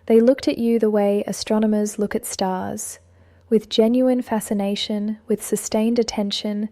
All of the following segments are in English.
They looked at you the way astronomers look at stars, with genuine fascination, with sustained attention,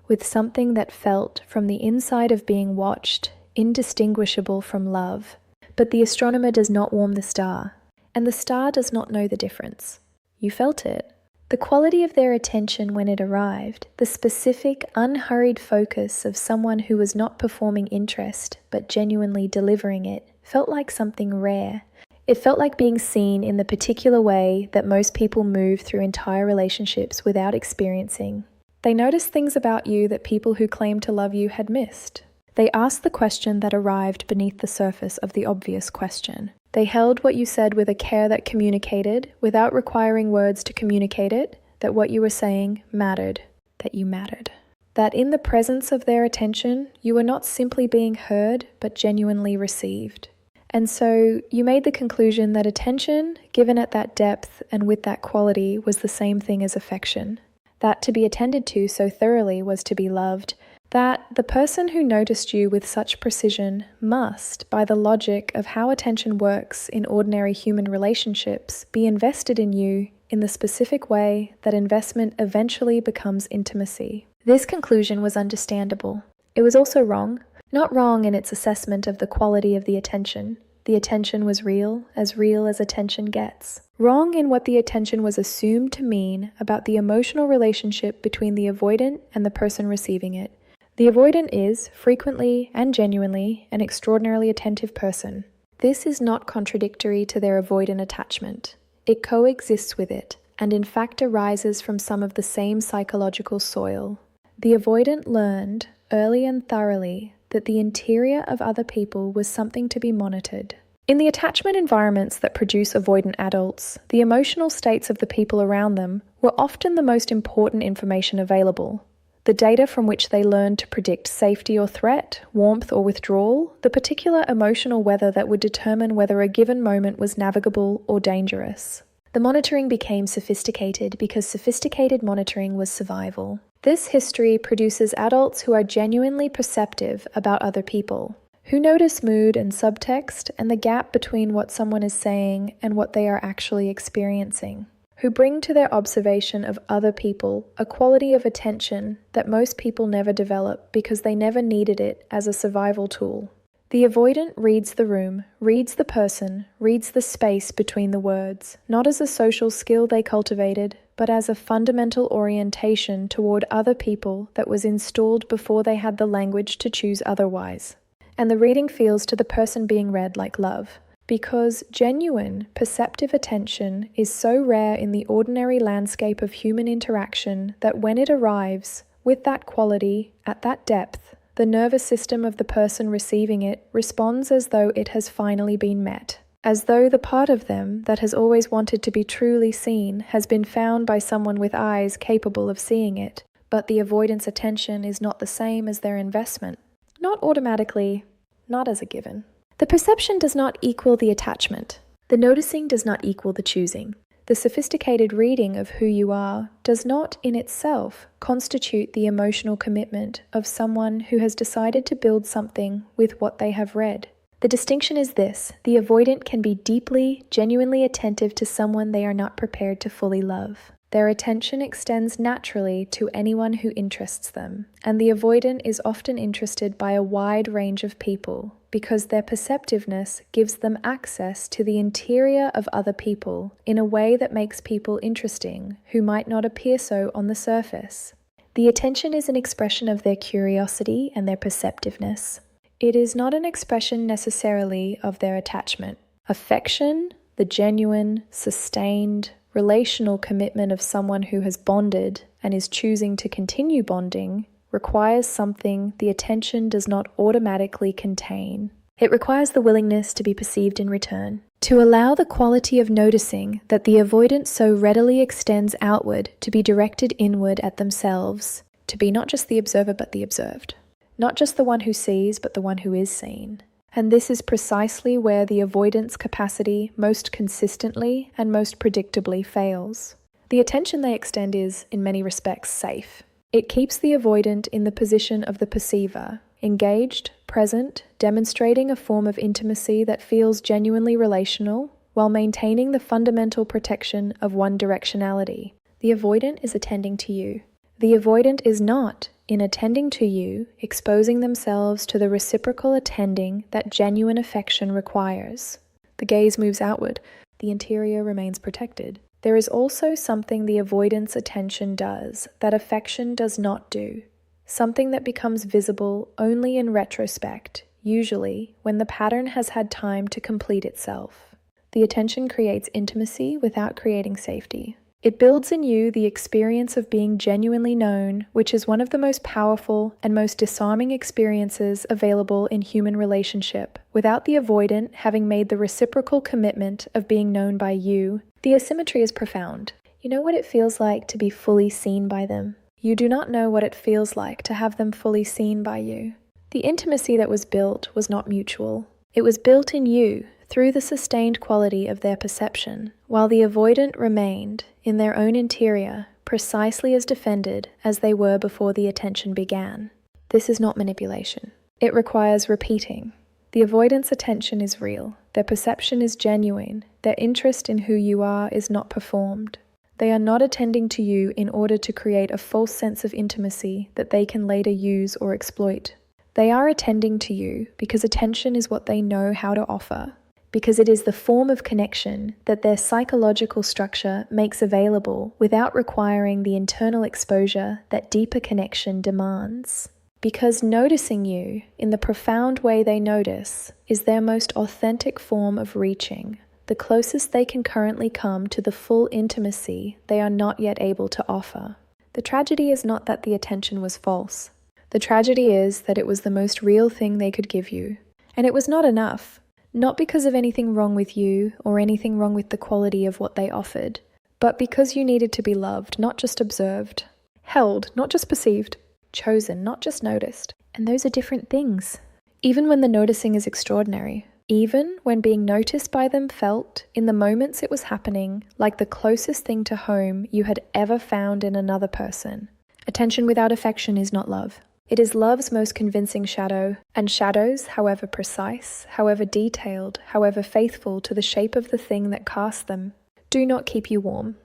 with something that felt, from the inside of being watched, indistinguishable from love. But the astronomer does not warm the star, and the star does not know the difference. You felt it. The quality of their attention when it arrived, the specific, unhurried focus of someone who was not performing interest, but genuinely delivering it, felt like something rare. It felt like being seen in the particular way that most people move through entire relationships without experiencing. They noticed things about you that people who claimed to love you had missed. They asked the question that arrived beneath the surface of the obvious question. They held what you said with a care that communicated, without requiring words to communicate it, that what you were saying mattered, that you mattered. That in the presence of their attention, you were not simply being heard, but genuinely received. And so you made the conclusion that attention, given at that depth and with that quality, was the same thing as affection. That to be attended to so thoroughly was to be loved. That the person who noticed you with such precision must, by the logic of how attention works in ordinary human relationships, be invested in you in the specific way that investment eventually becomes intimacy. This conclusion was understandable. It was also wrong. Not wrong in its assessment of the quality of the attention. The attention was real as attention gets. Wrong in what the attention was assumed to mean about the emotional relationship between the avoidant and the person receiving it. The avoidant is, frequently and genuinely, an extraordinarily attentive person. This is not contradictory to their avoidant attachment. It coexists with it, and in fact arises from some of the same psychological soil. The avoidant learned, early and thoroughly, that the interior of other people was something to be monitored. In the attachment environments that produce avoidant adults, the emotional states of the people around them were often the most important information available. The data from which they learned to predict safety or threat, warmth or withdrawal, the particular emotional weather that would determine whether a given moment was navigable or dangerous. The monitoring became sophisticated because sophisticated monitoring was survival. This history produces adults who are genuinely perceptive about other people, who notice mood and subtext and the gap between what someone is saying and what they are actually experiencing, who bring to their observation of other people a quality of attention that most people never develop because they never needed it as a survival tool. The avoidant reads the room, reads the person, reads the space between the words, not as a social skill they cultivated, but as a fundamental orientation toward other people that was installed before they had the language to choose otherwise. And the reading feels to the person being read like love, because genuine, perceptive attention is so rare in the ordinary landscape of human interaction that when it arrives, with that quality, at that depth, the nervous system of the person receiving it responds as though it has finally been met, as though the part of them that has always wanted to be truly seen has been found by someone with eyes capable of seeing it, but the avoidance attention is not the same as their investment. Not automatically, not as a given. The perception does not equal the attachment. The noticing does not equal the choosing. The sophisticated reading of who you are does not in itself constitute the emotional commitment of someone who has decided to build something with what they have read. The distinction is this: the avoidant can be deeply, genuinely attentive to someone they are not prepared to fully love. Their attention extends naturally to anyone who interests them, and the avoidant is often interested by a wide range of people because their perceptiveness gives them access to the interior of other people in a way that makes people interesting who might not appear so on the surface. The attention is an expression of their curiosity and their perceptiveness. It is not an expression necessarily of their attachment. Affection, the genuine, sustained, relational commitment of someone who has bonded and is choosing to continue bonding, requires something the attention does not automatically contain. It requires the willingness to be perceived in return. To allow the quality of noticing that the avoidant so readily extends outward to be directed inward at themselves, to be not just the observer but the observed. Not just the one who sees but the one who is seen. And this is precisely where the avoidance capacity most consistently and most predictably fails. The attention they extend is, in many respects, safe. It keeps the avoidant in the position of the perceiver, engaged, present, demonstrating a form of intimacy that feels genuinely relational, while maintaining the fundamental protection of one directionality. The avoidant is attending to you. The avoidant is not, in attending to you, exposing themselves to the reciprocal attending that genuine affection requires. The gaze moves outward. The interior remains protected. There is also something the avoidant's attention does that affection does not do. Something that becomes visible only in retrospect, usually when the pattern has had time to complete itself. The attention creates intimacy without creating safety. It builds in you the experience of being genuinely known, which is one of the most powerful and most disarming experiences available in human relationship. Without the avoidant having made the reciprocal commitment of being known by you, the asymmetry is profound. You know what it feels like to be fully seen by them. You do not know what it feels like to have them fully seen by you. The intimacy that was built was not mutual. It was built in you through the sustained quality of their perception, while the avoidant remained, in their own interior, precisely as defended as they were before the attention began. This is not manipulation. It requires repeating. The avoidant's attention is real. Their perception is genuine. Their interest in who you are is not performed. They are not attending to you in order to create a false sense of intimacy that they can later use or exploit. They are attending to you because attention is what they know how to offer, because it is the form of connection that their psychological structure makes available without requiring the internal exposure that deeper connection demands. Because noticing you in the profound way they notice is their most authentic form of reaching, the closest they can currently come to the full intimacy they are not yet able to offer. The tragedy is not that the attention was false. The tragedy is that it was the most real thing they could give you. And it was not enough. Not because of anything wrong with you or anything wrong with the quality of what they offered, but because you needed to be loved, not just observed, held, not just perceived, chosen, not just noticed. And those are different things. Even when the noticing is extraordinary, even when being noticed by them felt, in the moments it was happening, like the closest thing to home you had ever found in another person. Attention without affection is not love. It is love's most convincing shadow, and shadows, however precise, however detailed, however faithful to the shape of the thing that casts them, do not keep you warm.